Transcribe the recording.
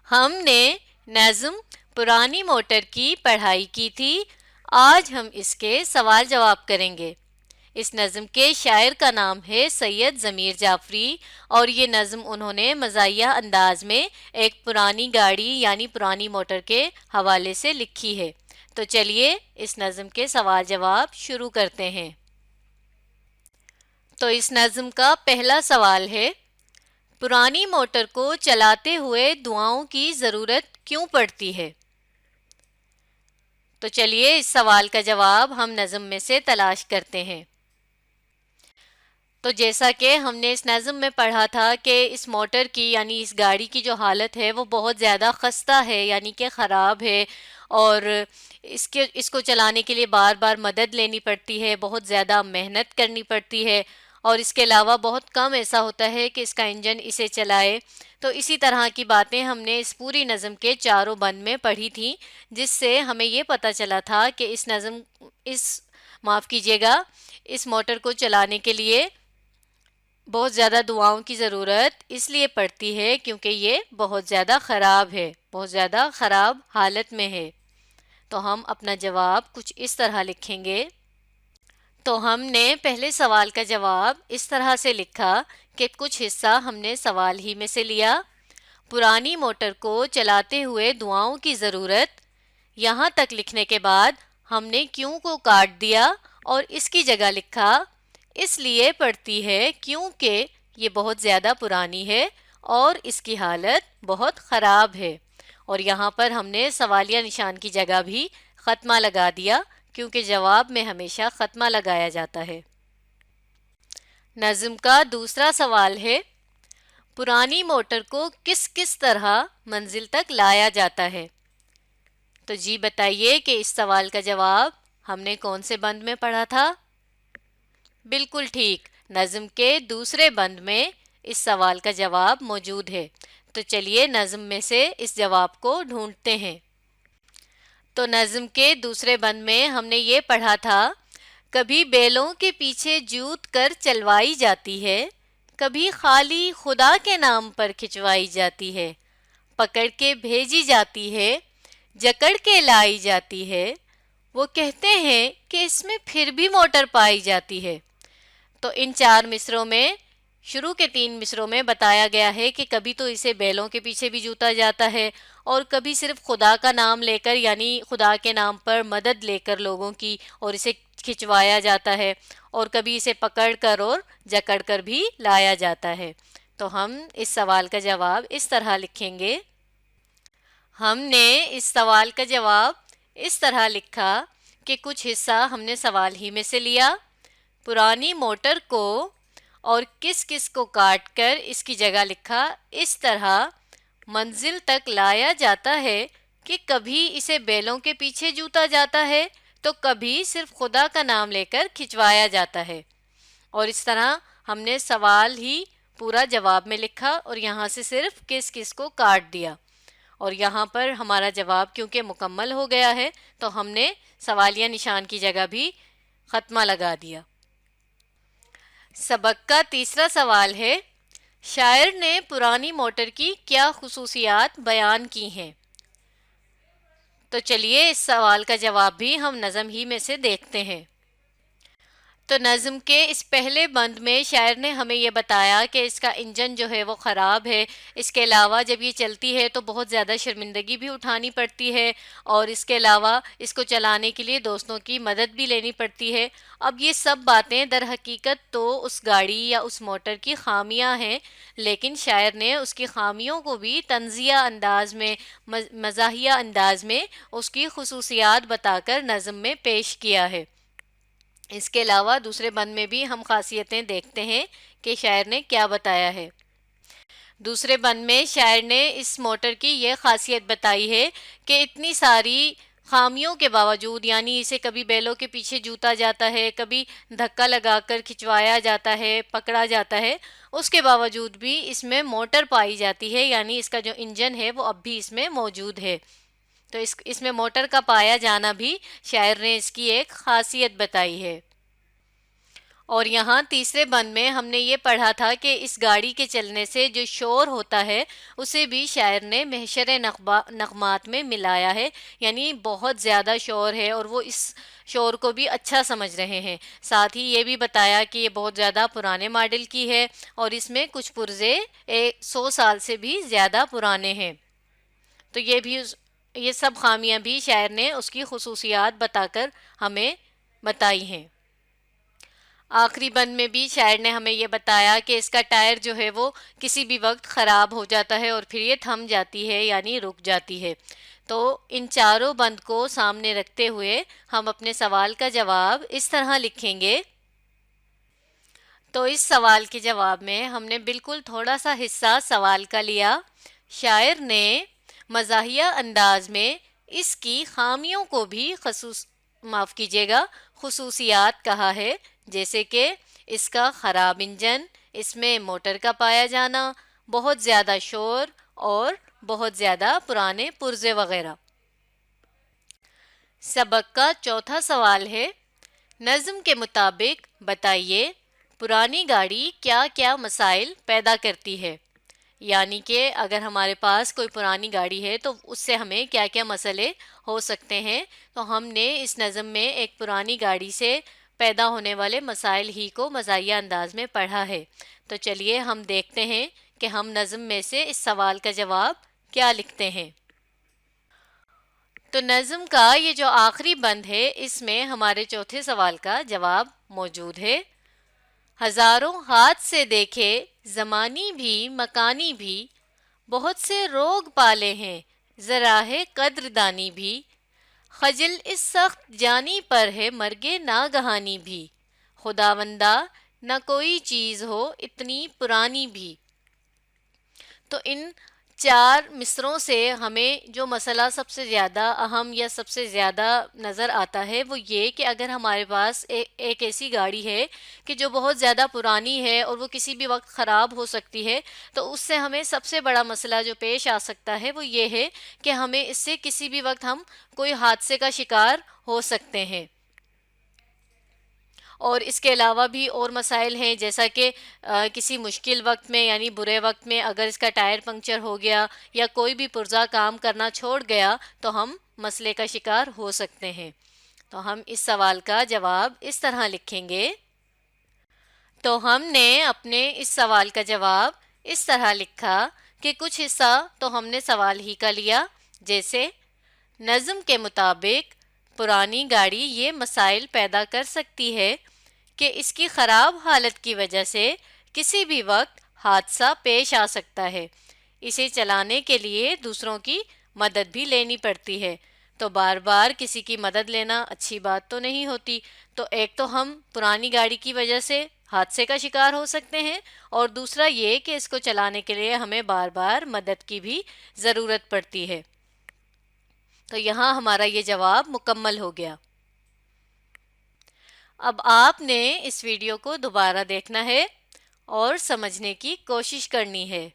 ہم نے نظم پرانی موٹر کی پڑھائی کی تھی۔ آج ہم اس کے سوال جواب کریں گے۔ اس نظم کے شاعر کا نام ہے سید ضمیر جعفری، اور یہ نظم انہوں نے مزاحیہ انداز میں ایک پرانی گاڑی یعنی پرانی موٹر کے حوالے سے لکھی ہے۔ تو چلیے اس نظم کے سوال جواب شروع کرتے ہیں۔ تو اس نظم کا پہلا سوال ہے، پرانی موٹر کو چلاتے ہوئے دعاؤں کی ضرورت کیوں پڑتی ہے؟ تو چلیے اس سوال کا جواب ہم نظم میں سے تلاش کرتے ہیں۔ تو جیسا کہ ہم نے اس نظم میں پڑھا تھا کہ اس موٹر کی یعنی اس گاڑی کی جو حالت ہے وہ بہت زیادہ خستہ ہے، یعنی کہ خراب ہے، اور اس کو چلانے کے لیے بار بار مدد لینی پڑتی ہے، بہت زیادہ محنت کرنی پڑتی ہے، اور اس کے علاوہ بہت کم ایسا ہوتا ہے کہ اس کا انجن اسے چلائے۔ تو اسی طرح کی باتیں ہم نے اس پوری نظم کے چاروں بند میں پڑھی تھیں، جس سے ہمیں یہ پتہ چلا تھا کہ معاف کیجیے گا، اس موٹر کو چلانے کے لیے بہت زیادہ دعاؤں کی ضرورت اس لیے پڑتی ہے کیونکہ یہ بہت زیادہ خراب ہے، بہت زیادہ خراب حالت میں ہے۔ تو ہم اپنا جواب کچھ اس طرح لکھیں گے۔ تو ہم نے پہلے سوال کا جواب اس طرح سے لکھا کہ کچھ حصہ ہم نے سوال ہی میں سے لیا۔ پرانی موٹر کو چلاتے ہوئے دعاؤں کی ضرورت، یہاں تک لکھنے کے بعد ہم نے کیوں کو کاٹ دیا اور اس کی جگہ لکھا اس لیے پڑتی ہے کیونکہ یہ بہت زیادہ پرانی ہے اور اس کی حالت بہت خراب ہے، اور یہاں پر ہم نے سوالیہ نشان کی جگہ بھی خطمہ لگا دیا کیونکہ جواب میں ہمیشہ خطمہ لگایا جاتا ہے۔ نظم کا دوسرا سوال ہے، پرانی موٹر کو کس کس طرح منزل تک لایا جاتا ہے؟ تو جی بتائیے کہ اس سوال کا جواب ہم نے کون سے بند میں پڑھا تھا؟ بالکل ٹھیک، نظم کے دوسرے بند میں اس سوال کا جواب موجود ہے۔ تو چلیے نظم میں سے اس جواب کو ڈھونڈتے ہیں۔ تو نظم کے دوسرے بند میں ہم نے یہ پڑھا تھا، کبھی بیلوں کے پیچھے جوت کر چلوائی جاتی ہے، کبھی خالی خدا کے نام پر کھچوائی جاتی ہے، پکڑ کے بھیجی جاتی ہے، جکڑ کے لائی جاتی ہے، وہ کہتے ہیں کہ اس میں پھر بھی موٹر پائی جاتی ہے۔ تو ان چار مصروں میں شروع کے 3 مصروں میں بتایا گیا ہے کہ کبھی تو اسے بیلوں کے پیچھے بھی جوتا جاتا ہے، اور کبھی صرف خدا کا نام لے کر یعنی خدا کے نام پر مدد لے کر لوگوں کی اور اسے کھچوایا جاتا ہے، اور کبھی اسے پکڑ کر اور جکڑ کر بھی لایا جاتا ہے۔ تو ہم اس سوال کا جواب اس طرح لکھیں گے۔ ہم نے اس سوال کا جواب اس طرح لکھا کہ کچھ حصہ ہم نے سوال ہی میں سے لیا، پرانی موٹر کو اور کس کس کو کاٹ کر اس کی جگہ لکھا اس طرح منزل تک لایا جاتا ہے کہ کبھی اسے بیلوں کے پیچھے جوتا جاتا ہے تو کبھی صرف خدا کا نام لے کر کھچوایا جاتا ہے، اور اس طرح ہم نے سوال ہی پورا جواب میں لکھا اور یہاں سے صرف کس کس کو کاٹ دیا، اور یہاں پر ہمارا جواب کیونکہ مکمل ہو گیا ہے تو ہم نے سوالیہ نشان کی جگہ بھی خطمہ لگا دیا۔ سبق کا تیسرا سوال ہے، شاعر نے پرانی موٹر کی کیا خصوصیات بیان کی ہیں؟ تو چلیے اس سوال کا جواب بھی ہم نظم ہی میں سے دیکھتے ہیں۔ تو نظم کے اس پہلے بند میں شاعر نے ہمیں یہ بتایا کہ اس کا انجن جو ہے وہ خراب ہے، اس کے علاوہ جب یہ چلتی ہے تو بہت زیادہ شرمندگی بھی اٹھانی پڑتی ہے، اور اس کے علاوہ اس کو چلانے کے لیے دوستوں کی مدد بھی لینی پڑتی ہے۔ اب یہ سب باتیں در حقیقت تو اس گاڑی یا اس موٹر کی خامیاں ہیں، لیکن شاعر نے اس کی خامیوں کو بھی طنزیہ انداز میں، مزاحیہ انداز میں اس کی خصوصیات بتا کر نظم میں پیش کیا ہے۔ اس کے علاوہ دوسرے بند میں بھی ہم خاصیتیں دیکھتے ہیں کہ شاعر نے کیا بتایا ہے۔ دوسرے بند میں شاعر نے اس موٹر کی یہ خاصیت بتائی ہے کہ اتنی ساری خامیوں کے باوجود، یعنی اسے کبھی بیلوں کے پیچھے جوتا جاتا ہے، کبھی دھکا لگا کر کھچوایا جاتا ہے، پکڑا جاتا ہے، اس کے باوجود بھی اس میں موٹر پائی جاتی ہے، یعنی اس کا جو انجن ہے وہ اب بھی اس میں موجود ہے۔ تو اس میں موٹر کا پایا جانا بھی شاعر نے اس کی ایک خاصیت بتائی ہے۔ اور یہاں تیسرے بند میں ہم نے یہ پڑھا تھا کہ اس گاڑی کے چلنے سے جو شور ہوتا ہے اسے بھی شاعر نے محشر نغمات میں ملایا ہے، یعنی بہت زیادہ شور ہے اور وہ اس شور کو بھی اچھا سمجھ رہے ہیں۔ ساتھ ہی یہ بھی بتایا کہ یہ بہت زیادہ پرانے ماڈل کی ہے اور اس میں کچھ پرزے 100 سال سے بھی زیادہ پرانے ہیں۔ تو یہ سب خامیاں بھی شاعر نے اس کی خصوصیات بتا کر ہمیں بتائی ہیں۔ آخری بند میں بھی شاعر نے ہمیں یہ بتایا کہ اس کا ٹائر جو ہے وہ کسی بھی وقت خراب ہو جاتا ہے اور پھر یہ تھم جاتی ہے، یعنی رک جاتی ہے۔ تو ان چاروں بند کو سامنے رکھتے ہوئے ہم اپنے سوال کا جواب اس طرح لکھیں گے۔ تو اس سوال کے جواب میں ہم نے بالکل تھوڑا سا حصہ سوال کا لیا۔ شاعر نے مزاحیہ انداز میں اس کی خامیوں کو بھی خصوصیات کہا ہے، جیسے کہ اس کا خراب انجن، اس میں موٹر کا پایا جانا، بہت زیادہ شور اور بہت زیادہ پرانے پرزے وغیرہ۔ سبق کا چوتھا سوال ہے، نظم کے مطابق بتائیے پرانی گاڑی کیا کیا مسائل پیدا کرتی ہے؟ یعنی کہ اگر ہمارے پاس کوئی پرانی گاڑی ہے تو اس سے ہمیں کیا کیا مسئلے ہو سکتے ہیں۔ تو ہم نے اس نظم میں ایک پرانی گاڑی سے پیدا ہونے والے مسائل ہی کو مزاحیہ انداز میں پڑھا ہے۔ تو چلیے ہم دیکھتے ہیں کہ ہم نظم میں سے اس سوال کا جواب کیا لکھتے ہیں۔ تو نظم کا یہ جو آخری بند ہے اس میں ہمارے چوتھے سوال کا جواب موجود ہے۔ ہزاروں ہاتھ سے دیکھے زمانی بھی مکانی بھی، بہت سے روگ پالے ہیں ذرا ہے قدر دانی بھی، خجل اس سخت جانی پر ہے مرگے ناگہانی بھی، خداوندہ نہ کوئی چیز ہو اتنی پرانی بھی۔ تو ان چار مصروں سے ہمیں جو مسئلہ سب سے زیادہ اہم یا سب سے زیادہ نظر آتا ہے وہ یہ کہ اگر ہمارے پاس ایک ایسی گاڑی ہے کہ جو بہت زیادہ پرانی ہے اور وہ کسی بھی وقت خراب ہو سکتی ہے، تو اس سے ہمیں سب سے بڑا مسئلہ جو پیش آ سکتا ہے وہ یہ ہے کہ ہمیں اس سے کسی بھی وقت ہم کوئی حادثے کا شکار ہو سکتے ہیں۔ اور اس کے علاوہ بھی اور مسائل ہیں، جیسا کہ کسی مشکل وقت میں یعنی برے وقت میں اگر اس کا ٹائر پنکچر ہو گیا یا کوئی بھی پرزہ کام کرنا چھوڑ گیا تو ہم مسئلے کا شکار ہو سکتے ہیں۔ تو ہم اس سوال کا جواب اس طرح لکھیں گے۔ تو ہم نے اپنے اس سوال کا جواب اس طرح لکھا کہ کچھ حصہ تو ہم نے سوال ہی کا لیا، جیسے نظم کے مطابق پرانی گاڑی یہ مسائل پیدا کر سکتی ہے کہ اس کی خراب حالت کی وجہ سے کسی بھی وقت حادثہ پیش آ سکتا ہے، اسے چلانے کے لیے دوسروں کی مدد بھی لینی پڑتی ہے۔ تو بار بار کسی کی مدد لینا اچھی بات تو نہیں ہوتی، تو ایک تو ہم پرانی گاڑی کی وجہ سے حادثے کا شکار ہو سکتے ہیں، اور دوسرا یہ کہ اس کو چلانے کے لیے ہمیں بار بار مدد کی بھی ضرورت پڑتی ہے۔ تو یہاں ہمارا یہ جواب مکمل ہو گیا۔ اب آپ نے اس ویڈیو کو دوبارہ دیکھنا ہے اور سمجھنے کی کوشش کرنی ہے۔